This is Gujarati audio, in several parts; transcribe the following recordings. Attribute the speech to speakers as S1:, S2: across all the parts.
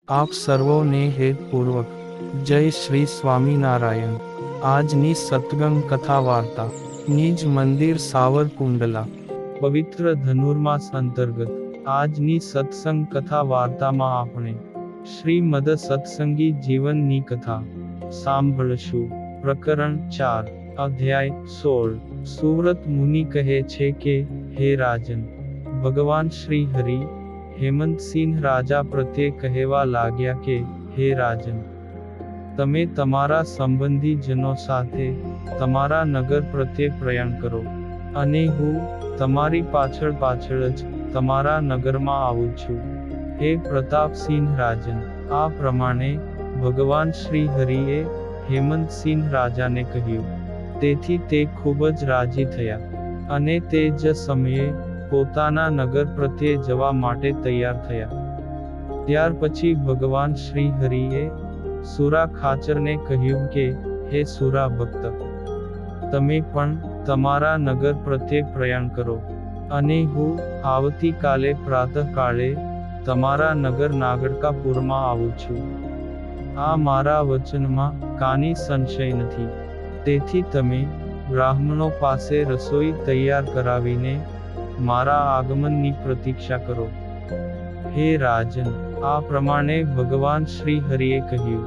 S1: આપ સર્વોને હેતપૂર્વક જય શ્રી સ્વામિનારાયણ। આજની સત્સંગ કથા વાર્તા નિજ મંદિર સાવરકુંડલા પવિત્ર ધનુર્માસ અંતર્ગત આજની સત્સંગ કથા વાર્તામાં આપણે શ્રીમદ સત્સંગી જીવનની કથા સાંભળશું। પ્રકરણ 4 અધ્યાય 16। સુવ્રત મુનિ કહે છે કે, હે રાજન, ભગવાન શ્રી હરિ હેમંતસિંહ રાજા પ્રત્યે કહેવા લાગ્યા કે, હે રાજન, તમે તમારા સંબંધીજનો સાથે તમારા નગર પ્રત્યે પ્રયાણ કરો, અને હું તમારી પાછળ જ તમારા નગરમાં આવું છું। હે પ્રતાપસિંહ રાજન, આ પ્રમાણે ભગવાન શ્રી હરિએ હેમંતસિંહ રાજાને કહ્યું। તેથી તે ખૂબ જ રાજી થયા, અને તે જ સમયે પોતાના નગર પ્રત્યે જવા માટે તૈયાર થયા। ત્યાર પછી ભગવાન શ્રી હરિએ સુરા ખાચરને કહ્યું કે, હે સુરા ભક્ત, તમે પણ તમારા નગર પ્રત્યે પ્રયાણ કરો, અને હું આવતીકાલે પ્રાતઃકાળે તમારા નગર નાગડકાપુરમાં આવું છું। આ મારા વચનમાં કાંઈ સંશય નથી। તેથી તમે બ્રાહ્મણો પાસે રસોઈ તૈયાર કરાવીને મારા આગમનની પ્રતીક્ષા કરો। હે રાજન, આ પ્રમાણે ભગવાન શ્રી હરિએ કહ્યું।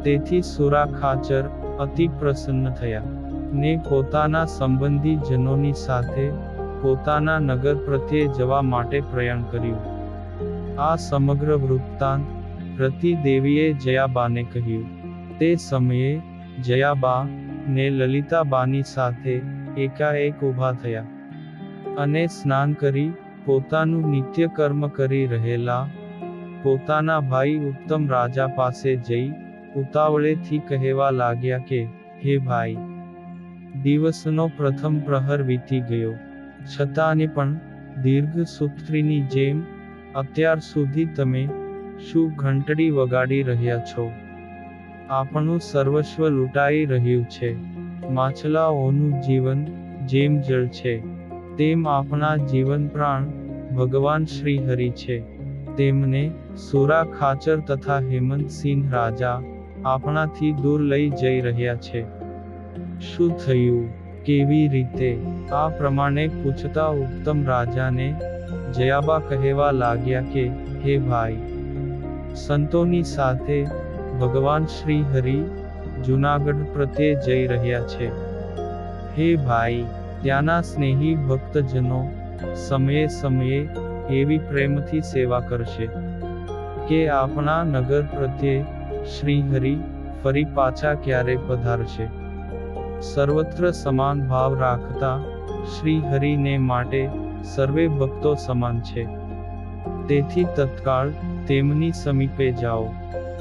S1: તેથી સુરા ખાચર અતિ પ્રસન્ન થયા, ને પોતાના સંબંધીજનોની સાથે પોતાના નગર પ્રત્યે જવા માટે પ્રયાણ કર્યું। આ સમગ્ર વૃત્તાંત રતિ દેવીએ જયાબાને કહ્યું। તે સમયે જયાબા ને લલિતાબાની સાથે એકાએક ઊભા થયા, અને સ્નાન કરી પોતાનું નિત્ય કર્મ કરી રહેલા પોતાના ભાઈ ઉત્તમ રાજા પાસે જઈ ઉતાવળેથી કહેવા લાગ્યા કે, હે ભાઈ, દિવસનો પ્રથમ પ્રહર વીતી ગયો, છતાંને પણ દીર્ઘસૂત્રીની જેમ અત્યાર સુધી તમે શું ઘંટડી વગાડી રહ્યા છો? આપણું સર્વસ્વ લૂંટાઈ રહ્યું છે। માછલાઓનું જીવન જેમ જળ છે, તેમ આપણા જીવન પ્રાણ ભગવાન શ્રી હરિ છે। તેમને સુરા ખાચર તથા હેમંતસિંહ રાજા આપણાથી દૂર લઈ જઈ રહ્યા છે। શું થયું? કેવી રીતે? આ પ્રમાણે પૂછતા ઉત્તમ રાજાને જયાબા કહેવા લાગ્યા કે, હે ભાઈ, સંતોની સાથે ભગવાન શ્રી હરિ જૂનાગઢ પ્રત્યે જઈ રહ્યા છે। હે ભાઈ, ત્યાંના સ્નેહી ભક્તજનો સમયે સમયે એવી પ્રેમથી સેવા કરશે કે આપણા નગર પ્રત્યે શ્રી હરિ ફરી પાછા ક્યારે પધારશે? સર્વત્ર સમાન ભાવ રાખતા શ્રી હરિને માટે સર્વે ભક્તો સમાન છે। તેથી તત્કાળ તેમની સમીપે જાઓ,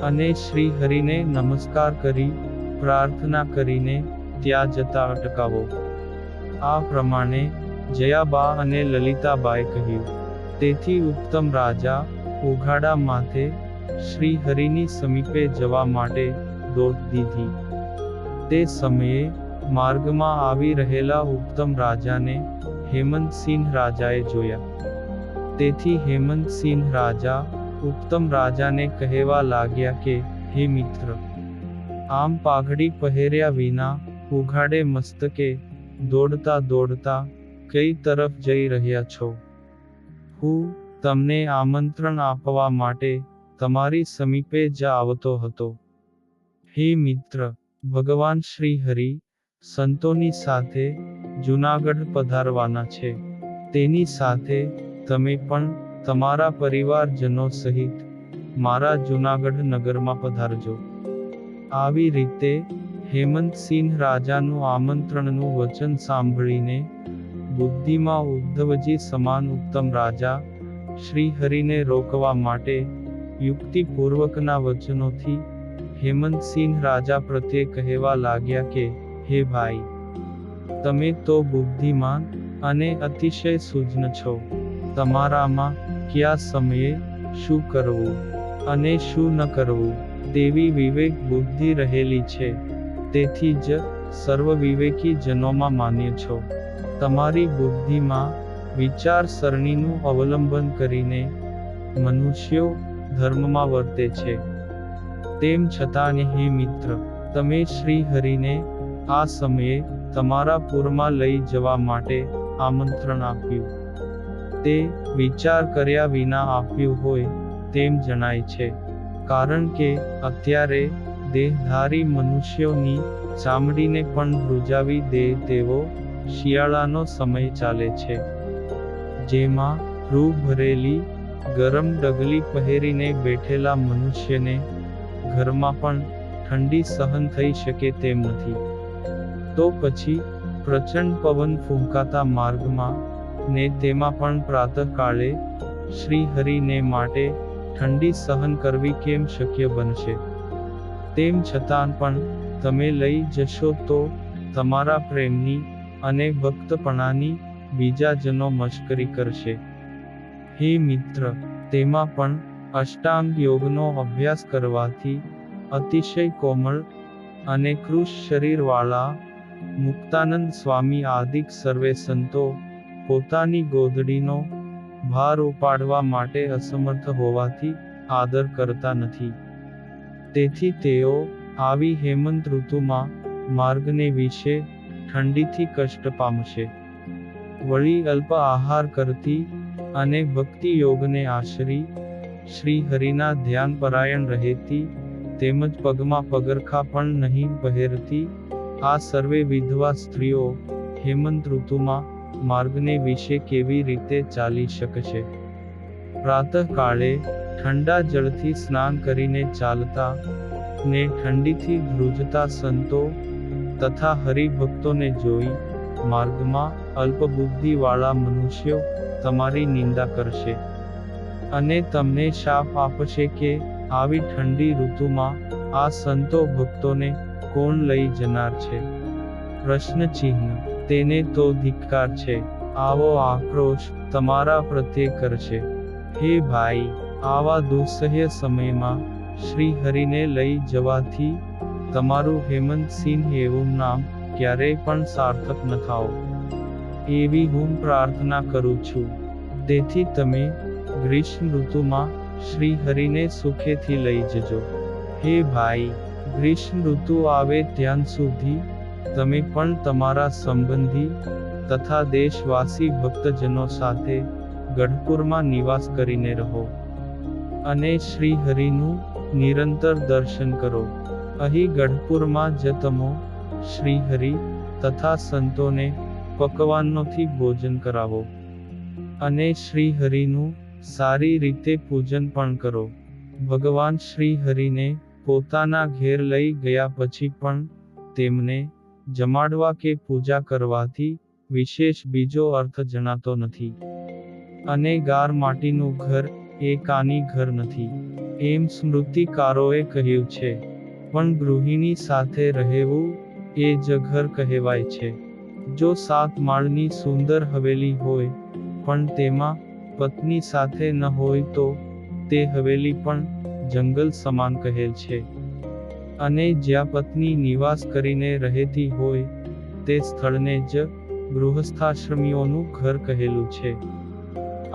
S1: અને શ્રી હરિને નમસ્કાર કરી પ્રાર્થના કરીને ત્યાં જતા અટકાવો। આ પ્રમાણે જયાબા અને લલિતાબાએ કહ્યું। તેથી ઉત્તમ રાજા ઉઘાડા માથે શ્રી હરિની સમીપે જવા માટે દોટ દીધી। તે સમયે માર્ગમાં આવી રહેલા ઉત્તમ રાજાને હેમંતસિંહ રાજાએ જોયા। તેથી હેમંતસિંહ રાજા ઉત્તમ રાજાને કહેવા લાગ્યા કે, હે મિત્ર, આમ પાઘડી પહેર્યા વિના ઉઘાડે મસ્તકે દોડતા દોડતા કઈ તરફ જઈ રહ્યા છો? હું તમને આમંત્રણ આપવા માટે તમારી સમીપે જ આવતો હતો। હે મિત્ર, ભગવાન શ્રી હરિ સંતોની સાથે જૂનાગઢ પધારવાના છે, તેની સાથે તમે પણ તમારા પરિવારજનો સહિત મારા જૂનાગઢ નગરમાં પધારજો। આવી રીતે હેમંતસિંહ રાજાનું આમંત્રણનું વચન સાંભળીને બુદ્ધિમાં ઉદ્ધવજી સમાન ઉત્તમ રાજા શ્રી હરિને રોકવા માટે યુક્તિપૂર્વકના વચનોથી હેમંતસિંહ રાજા પ્રત્યે કહેવા લાગ્યા કે, હે ભાઈ, તમે તો બુદ્ધિમાન અને અતિશય સૂજ્ઞ છો। તમારામાં કયા સમયે શું કરવું અને શું ન કરવું તેવી વિવેક બુદ્ધિ રહેલી છે। તેથી જ સર્વ વિવેકી જનોમાં માન્ય છો। તમારી બુદ્ધિમાં વિચાર સરણીનું અવલંબન કરીને મનુષ્યો ધર્મમાં વર્તે છે. તેમ છતાં હે મિત્ર, તમે શ્રી હરિને આ સમયે તમારા પુરમાં લઈ જવા માટે આમંત્રણ આપ્યું. તે વિચાર કર્યા વિના આપ્યું હોય તેમ જણાય છે, કારણ કે અત્યારે દેહધારી મનુષ્યોની ચામડીને પણ ધ્રુજાવી દે તેવો શિયાળાનો સમય ચાલે છે, જેમાં રૂ ભરેલી ગરમ ડગલી પહેરીને બેઠેલા મનુષ્યને ઘરમાં પણ ઠંડી સહન થઈ શકે તેમ નથી. તો પછી પ્રચંડ પવન ફૂંકાતા માર્ગમાં ને તેમાં પણ પ્રાતઃકાળે શ્રી હરિને માટે ઠંડી સહન કરવી કેમ શક્ય બનશે? તેમ છતાં પણ તમે લઈ જશો તો તમારા પ્રેમની અને ભક્તપણાની બીજા જનો મશ્કરી કરશે. હે મિત્ર, તેમાં પણ અષ્ટાંગ યોગનો અભ્યાસ કરવાથી અતિશય કોમળ અને કૃશ શરીરવાળા મુક્તાનંદ સ્વામી આદિક સર્વે સંતો પોતાની ગોદડીનો ભાર ઉપાડવા માટે અસમર્થ હોવાથી આદર કરતા નથી. તેથી તેઓ આવી હેમંત ઋતુમાં માર્ગને વિશે ઠંડીથી કષ્ટ પામશે. વળી અલ્પ આહાર કરતી અને ભક્તિ યોગને આશરી શ્રી હરિના ધ્યાન પરાયણ રહેતી, તેમજ પગમાં પગરખા પણ નહીં પહેરતી આ સર્વે વિધવા સ્ત્રીઓ હેમંત ઋતુમાં માર્ગને વિશે કેવી રીતે ચાલી શકશે? પ્રાતઃકાળે ઠંડા જળથી સ્નાન કરીને ચાલતા ને ઠંડીથી ધ્રુજતા સંતો તથા હરિભક્તોને જોઈ માર્ગમાં અલ્પબુદ્ધિવાળા મનુષ્યો તમારી નિંદા કરશે અને તમને શાપ આપશે કે આવી ઠંડી ઋતુમાં આ સંતો ભક્તોને કોણ લઈ જનાર છે? પ્રશ્નચિહ્ન. તેને તો ધિક્કાર છે. આવો આક્રોશ તમારા પ્રત્યે કરશે. હે ભાઈ, આવા દુઃસહ્ય સમયમાં શ્રી હરિને લઈ જવાથી તમારું હેમંત સિંહ એવું નામ ક્યારેય પણ સાર્થક ન થાઓ, એવી હું પ્રાર્થના કરું છું. તેથી તમે ગ્રીષ્મ ઋતુમાં શ્રી હરિને સુખેથી લઈ જજો. હે ભાઈ, ગ્રીષ્મ ઋતુ આવે ત્યાં સુધી તમે પણ તમારા સંબંધી તથા દેશવાસી ભક્તજનો સાથે ગઢપુરમાં નિવાસ કરીને રહો અને શ્રી હરિનું નિરંતર દર્શન કરો. અહીં ગઢપુરમાં જ તમો શ્રી હરિ તથા સંતોને પકવાનોથી ભોજન કરાવો અને શ્રી હરિનું સારી રીતે પૂજન પણ કરો. ભગવાન શ્રી હરિને પોતાના ઘેર લઈ ગયા પછી પણ તેમને જમાડવા કે પૂજા કરવાથી વિશેષ બીજો અર્થ જણાતો નથી. અને ગાર માટીનું ઘર એ કાની ઘર નથી, એમ સ્મૃતિકારોએ કહ્યું છે. પણ ગૃહિણી સાથે રહેવું એ જ ઘર કહેવાય છે. જો 7 માળની સુંદર હવેલી હોય પણ તેમાં પત્ની સાથે ન હોય તો તે હવેલી પણ જંગલ સમાન કહેલ છે. અને જ્યાં પત્ની નિવાસ કરીને રહેતી હોય તે સ્થળને જ ગૃહસ્થાશ્રમીઓનું ઘર કહેલું છે.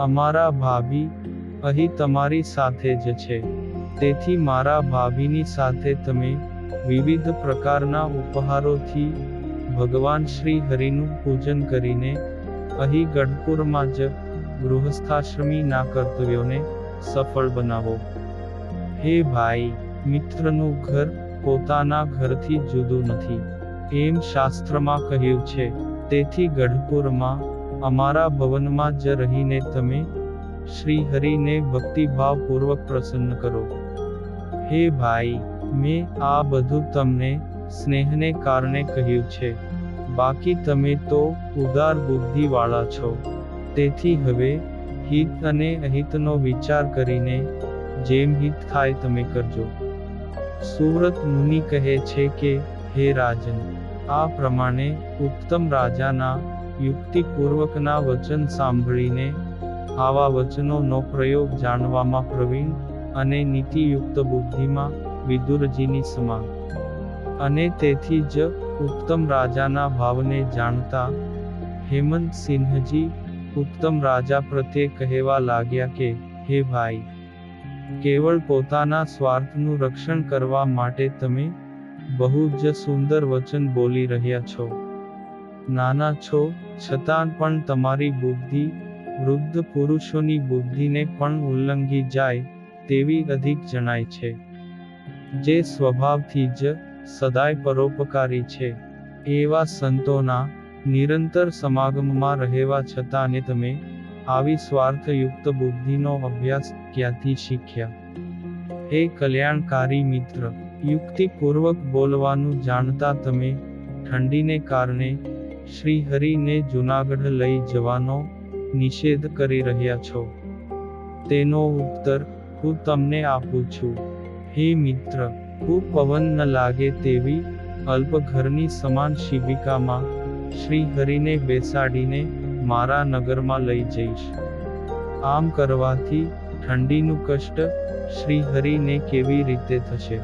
S1: અમારા ભાભી અહીં તમારી સાથે જ છે. તેથી મારા ભાભીની સાથે તમે વિવિધ પ્રકારના ઉપહારોથી ભગવાન શ્રી હરિનું પૂજન કરીને અહીં ગઢપુરમાં જ ગૃહસ્થાશ્રમીના કર્તવ્યોને સફળ બનાવો. હે ભાઈ, મિત્રનું ઘર પોતાના ઘરથી જુદું નથી, એમ શાસ્ત્રમાં કહ્યું છે. તેથી ગઢપુરમાં અમારા ભવનમાં જ રહીને તમે શ્રી હરિને ભક્તિભાવપૂર્વક પ્રસન્ન કરો. હે ભાઈ, મેં આ બધું તમને સ્નેહને કારણે કહ્યું છે. બાકી તમે તો ઉદાર બુદ્ધિવાળા છો. તેથી હવે હિત અને અહિતનો વિચાર કરીને જેમ હિત થાય તમે કરજો. સુવ્રત મુનિ કહે છે કે, હે રાજન, આ પ્રમાણે ઉત્તમ રાજાના યુક્તિપૂર્વકના વચન સાંભળીને આવા વચનોનો પ્રયોગ જાણવામાં પ્રવીણ અને નીતિયુક્ત બુદ્ધિમાં વિદુરજીની સમાન, અને તેથી જ ઉત્તમ રાજાના ભાવને જાણતા હેમંત સિંહજી ઉત્તમ રાજા પ્રત્યે કહેવા લાગ્યા કે, હે ભાઈ, કેવળ પોતાના સ્વાર્થનું રક્ષણ કરવા માટે તમે બહુ જ સુંદર વચન બોલી રહ્યા છો. નાના છો છતાં પણ તમારી બુદ્ધિ વૃદ્ધ પુરુષોની બુદ્ધિને પણ ઉલ્લંઘી જાય તેવી અધિક જણાય છે. જે સ્વભાવથી જ સદાય પરોપકારી છે એવા સંતોના નિરંતર સમાગમમાં રહેવા છતાં તમે આવી સ્વાર્થયુક્ત બુદ્ધિનો અભ્યાસ ક્યાંથી શીખ્યા? હે કલ્યાણકારી મિત્ર, યુક્તિપૂર્વક બોલવાનું જાણતા તમે ઠંડીને કારણે શ્રીહરિને જૂનાગઢ લઈ જવાનો નિષેધ કરી રહ્યા છો. તેનો ઉત્તર હું તમને આપું છું. હે મિત્ર, હું પવન ન લાગે તેવી અલ્પઘરની સમાન શિબિકામાં શ્રીહરિને બેસાડીને મારા નગરમાં લઈ જઈશ. આમ કરવાથી ઠંડીનું કષ્ટ શ્રીહરિને કેવી રીતે થશે?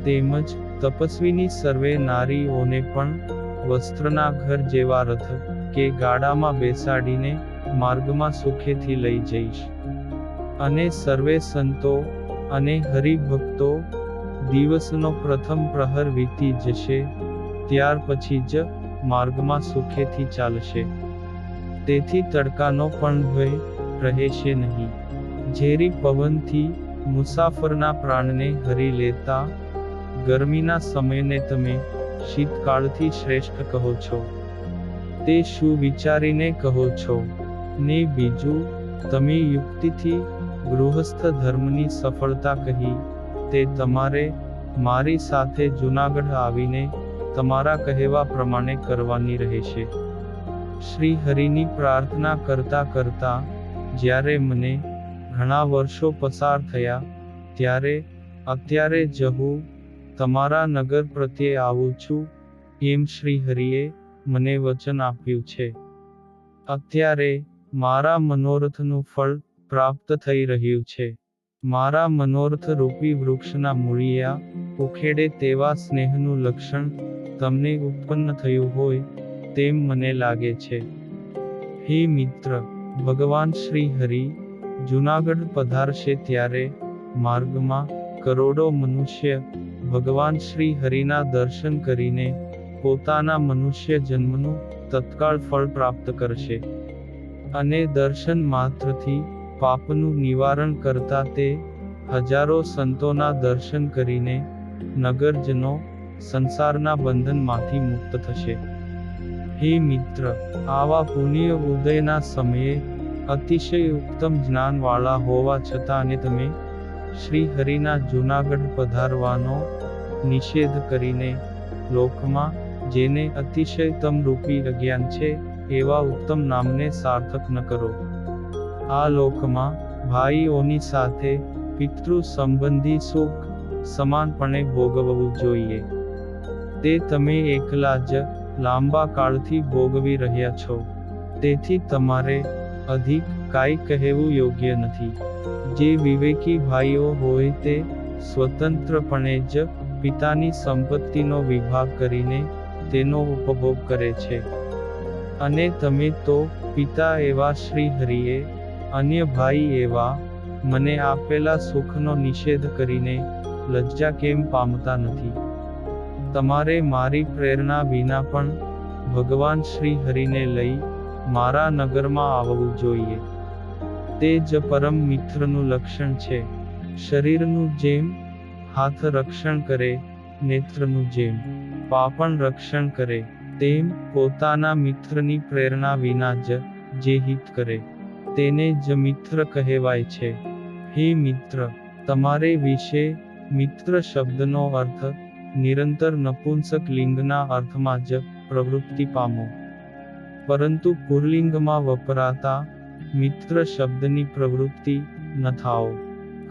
S1: તેમજ તપસ્વીની સર્વે નારીઓને પણ વસ્ત્રના ઘર જેવા રથ કે ગાડામાં બેસાડીને માર્ગમાં સુખેથી લઈ જઈશ. અને સર્વે સંતો અને હરિભક્તો દિવસનો પ્રથમ પ્રહર વીતી જશે ત્યાર પછી જ માર્ગમાં સુખેથી ચાલશે. તેથી તડકાનો પણ ભય રહેશે નહીં. ઝેરી પવનથી મુસાફરના પ્રાણને હરી લેતા ગરમીના સમયને તમે શીતકાળથી શ્રેષ્ઠ કહો છો. તે શું વિચારીને કહો છો? ને બીજું, તમે યુક્તિથી ગૃહસ્થ ધર્મની સફળતા કહી તે તમારે મારી સાથે જૂનાગઢ આવીને તમારા કહેવા પ્રમાણે કરવાની રહેશે. શ્રી હરિની પ્રાર્થના કરતા કરતા જ્યારે મને ઘણા વર્ષો પસાર થયા ત્યારે અત્યારે જ હું તમારા નગર પ્રત્યે આવું છું એમ શ્રી હરિએ મને વચન આપ્યું છે. અત્યારે મારા મનોરથનું ફળ પ્રાપ્ત થઈ રહ્યું છે. મારા મનોરથ રૂપી વૃક્ષના મૂળિયા ઉખેડે તેવા સ્નેહનું લક્ષણ તમને ઉત્પન્ન થયું હોય તેમ મને લાગે છે. હે મિત્ર, ભગવાન શ્રી હરિ જૂનાગઢ પધારશે ત્યારે માર્ગમાં કરોડો મનુષ્ય ભગવાન શ્રી હરિના દર્શન કરીને પોતાના મનુષ્ય જન્મનું તત્કાળ ફળ પ્રાપ્ત કરશે. અને દર્શન માત્રથી પાપનું નિવારણ કરતા તે હજારો સંતોના દર્શન કરીને નગરજનો સંસારના બંધનમાંથી મુક્ત થશે. હે મિત્ર, આવા પુણ્ય ઉદયના સમયે અતિશય ઉત્તમ જ્ઞાનવાળા હોવા છતાં તમે શ્રી હરિના જૂનાગઢ પધારવાનો નિષેધ કરીને લોકમાં જેને અતિશયતમ રૂપી અજ્ઞાન છે એવા ઉત્તમ નામને સાર્થક ન કરો. આ લોકમાં ભાઈઓની સાથે પિતૃ સંબંધી સુખ સમાનપણે ભોગવવું જોઈએ. તે તમે એકલા જ લાંબા કાળથી ભોગવી રહ્યા છો. તેથી તમારે અધિક કાંઈ કહેવું યોગ્ય નથી. જે વિવેકી ભાઈઓ હોય તે સ્વતંત્રપણે જ પિતાની સંપત્તિનો વિભાગ કરીને તેનો ઉપભોગ કરે છે. અને તમે તો પિતા એવા શ્રી હરિએ અન્ય ભાઈ એવા મને આપેલા સુખનો નિષેધ કરીને લજ્જા કેમ પામતા નથી? તમારે મારી પ્રેરણા વિના પણ ભગવાન શ્રી હરિને લઈ મારા નગરમાં આવવું જોઈએ. તે જ પરમ મિત્રનું લક્ષણ છે. શરીરનું જેમ હાથ રક્ષણ કરે, નેત્રનું જેમ પાપણ રક્ષણ કરે, તેમ પોતાના મિત્રની પ્રેરણા વિના જ જે હિત કરે તેને જ મિત્ર કહેવાય છે. હે મિત્ર, તમારે વિશે મિત્ર શબ્દનો અર્થ નિરંતર નપુંસક લિંગના અર્થમાં જ પ્રવૃત્તિ પામો. પરંતુ પુલ્લિંગમાં વપરાતા મિત્ર શબ્દની પ્રવૃત્તિ ન થાઓ.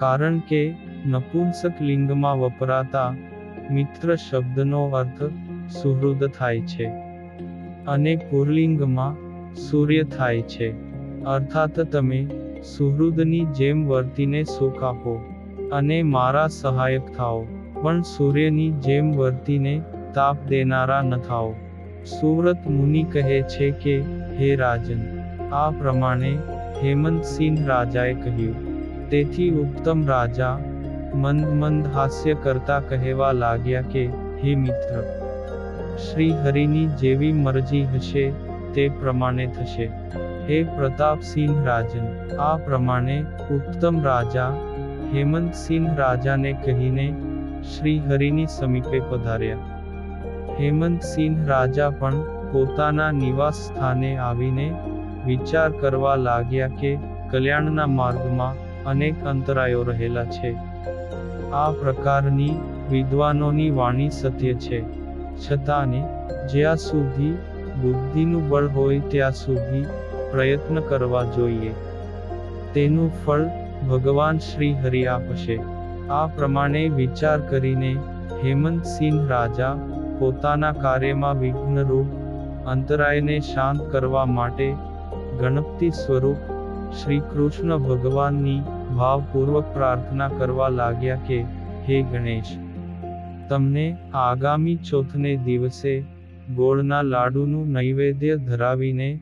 S1: કારણ કે નપુંસક લિંગમાં વપરાતા મિત્ર શબ્દનો અર્થ સુહૃદ થાય છે અને પુલ્લિંગમાં સૂર્ય થાય છે. અર્થાત તમે સુહૃદની જેમ વર્તીને સુખ આપો અને મારા સહાયક થાઓ, પણ સૂર્યની જેમ વર્તીને તાપ દેનારા ન થાઓ. સુવ્રત મુનિ કહે છે કે હે રાજન, આ પ્રમાણે હેમંતસિંહ રાજાએ કહ્યું. તેથી ઉત્તમ રાજા મંદ મંદ હાસ્ય કરતા કહેવા લાગ્યા કે, હે મિત્ર, શ્રી હરિની જેવી મરજી હશે તે પ્રમાણે થશે. હે પ્રતાપસિંહ રાજન. આ પ્રમાણે ઉત્તમ રાજા હેમંતસિંહ રાજાને કહીને શ્રી હરિની સમીપે પધાર્યા. હેમંતસિંહ રાજા પણ પોતાના નિવાસ સ્થાને આવીને વિચાર કરવા લાગ્યા કે કલ્યાણના માર્ગમાં અનેક અંતરાયો રહેલા છે. આ પ્રકારની વિદ્વાનોની વાણી સત્ય છે. છતાંને જ્યાં સુધી બુદ્ધિનું બળ હોય ત્યાં સુધી પ્રયત્ન કરવા જોઈએ. તેનું ફળ ભગવાન શ્રી હરિ આપશે. આ પ્રમાણે વિચાર કરીને હેમંતસિંહ રાજા પોતાના કાર્યમાં વિઘ્નરૂપ અંતરાયને શાંત કરવા માટે ગણપતિ સ્વરૂપ શ્રી કૃષ્ણ ભગવાનની ભાવપૂર્વક પ્રાર્થના કરવા લાગ્યા કે, હે ગણેશ, તમને આગામી ચોથને દિવસે ગોળના લાડુનું નૈવેદ્ય ધરાવીને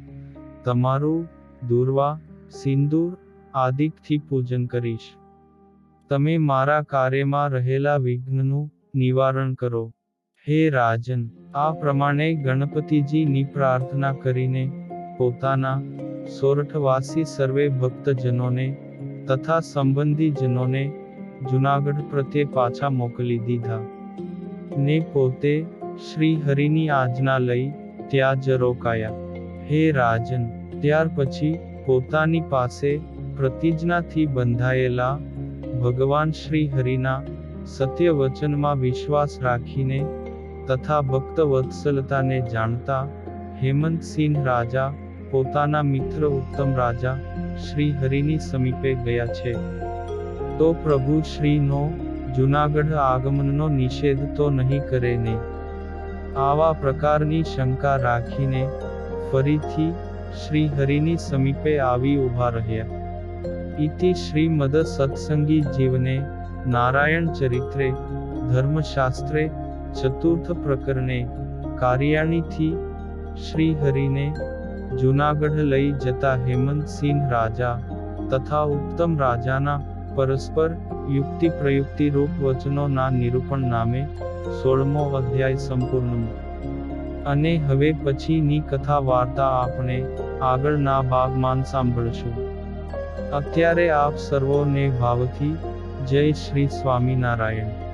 S1: તમારું દૂર્વા, સિંદૂર આદિકથી પૂજન કરીશ. તમે મારા કાર્યમાં રહેલા વિઘ્નનું નિવારણ કરો. હે રાજન. આ પ્રમાણે ગણપતિજીની પ્રાર્થના કરીને પોતાના સોરઠવાસી સર્વે ભક્તજનોને તથા સંબંધીજનોને જૂનાગઢ પ્રત્યે પાછા મોકલી દીધા. ને પોતે શ્રી હરિની આજ્ઞા લઈ ત્યાં જ રોકાયા. હે રાજન. ત્યાર પછી પોતાની પાસે પ્રતિજ્ઞાથી બંધાયેલા ભગવાન શ્રી હરિના સત્ય વચનમાં વિશ્વાસ રાખીને તથા ભક્ત વત્સલતાને જાણતા હેમંતસિંહ રાજા પોતાના મિત્ર ઉત્તમ રાજા શ્રી હરિની સમીપે ગયા છે. તો પ્રભુ શ્રીનો જૂનાગઢ આગમનનો નિષેધ તો નહીં કરે ને? આવા પ્રકારની શંકા રાખીને ફરીથી શ્રી હરિની સમીપે આવી ઊભા રહ્યા. ઇતિ શ્રીમદ સત્સંગી જીવને નારાયણ ચરિત્રે ધર્મશાસ્ત્રે ચતુર્થ પ્રકરણે કાર્યાણીથી શ્રી હરિને જૂનાગઢ લઈ જતા હેમંતસિંહ રાજા તથા ઉત્તમ રાજાના પરસ્પર યુક્તિ પ્રયુક્તિ રૂપ વચનોના નિરૂપણ નામે 16મો અધ્યાય સંપૂર્ણ. અને હવે પછીની કથા વાર્તા આપણે આગળના ભાગમાં સાંભળશું. અત્યારે આપ સર્વોને ભાવથી જય શ્રી સ્વામિનારાયણ.